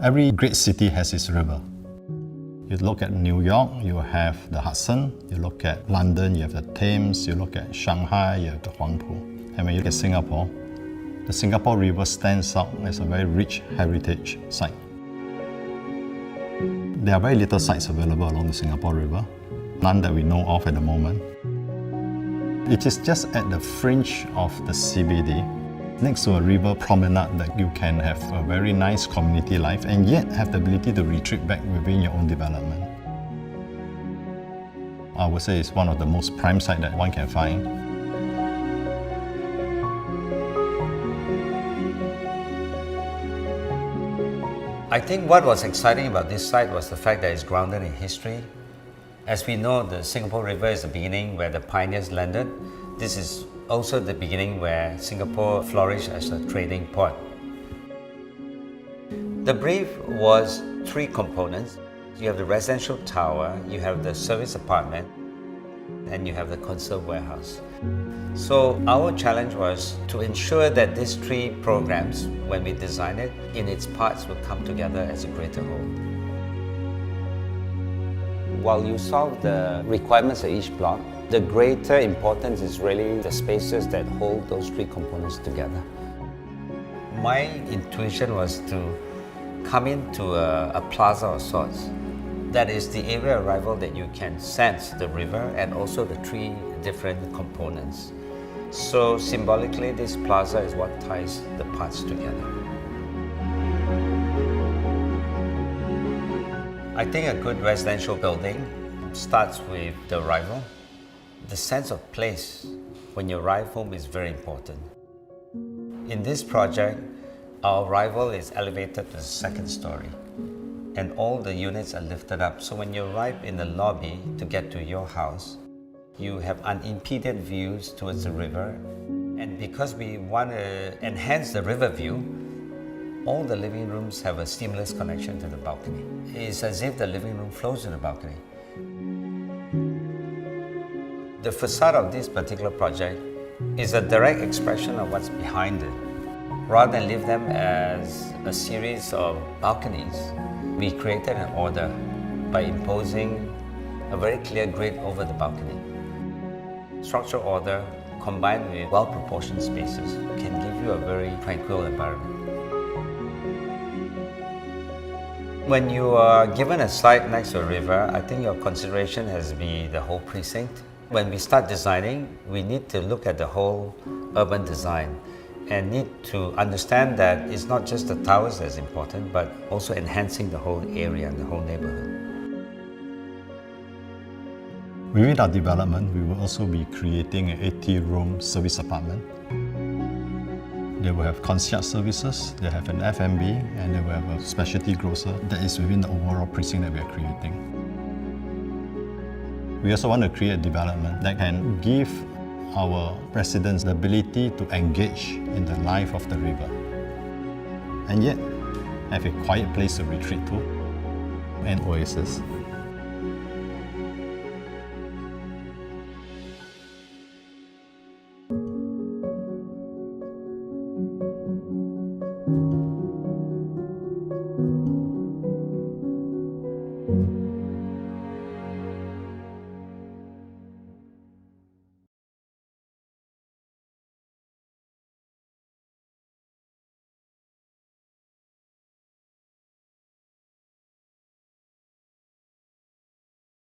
Every great city has its river. You look at New York, you have the Hudson. You look at London, you have the Thames. You look at Shanghai, you have the Huangpu. And when you look at Singapore, the Singapore River stands out as a very rich heritage site. There are very little sites available along the Singapore River, none that we know of at the moment. It is just at the fringe of the CBD, next to a river promenade, that you can have a very nice community life and yet have the ability to retreat back within your own development. I would say it's one of the most prime sites that one can find. I think what was exciting about this site was the fact that it's grounded in history. As we know, the Singapore River is the beginning where the pioneers landed. This is also the beginning where Singapore flourished as a trading port. The brief was 3 components. You have the residential tower, you have the service apartment, and you have the conserve warehouse. So our challenge was to ensure that these 3 programs, when we design it, in its parts will come together as a greater whole. While you solve the requirements of each block, the greater importance is really the spaces that hold those 3 components together. My intuition was to come into a plaza of sorts. That is the area arrival that you can sense the river and also the 3 different components. So symbolically, this plaza is what ties the parts together. I think a good residential building starts with the arrival. The sense of place when you arrive home is very important. In this project, our arrival is elevated to the 2nd story and all the units are lifted up. So when you arrive in the lobby to get to your house, you have unimpeded views towards the river. And because we want to enhance the river view, all the living rooms have a seamless connection to the balcony. It's as if the living room flows to the balcony. The facade of this particular project is a direct expression of what's behind it. Rather than leave them as a series of balconies, we created an order by imposing a very clear grid over the balcony. Structural order combined with well-proportioned spaces can give you a very tranquil environment. When you are given a site next to a river, I think your consideration has to be the whole precinct. When we start designing, we need to look at the whole urban design and need to understand that it's not just the towers that's important, but also enhancing the whole area and the whole neighborhood. Within our development, we will also be creating an 80-room service apartment. They will have concierge services, they have an F&B, and they will have a specialty grocer that is within the overall precinct that we are creating. We also want to create a development that can give our residents the ability to engage in the life of the river and yet have a quiet place to retreat to, an oasis.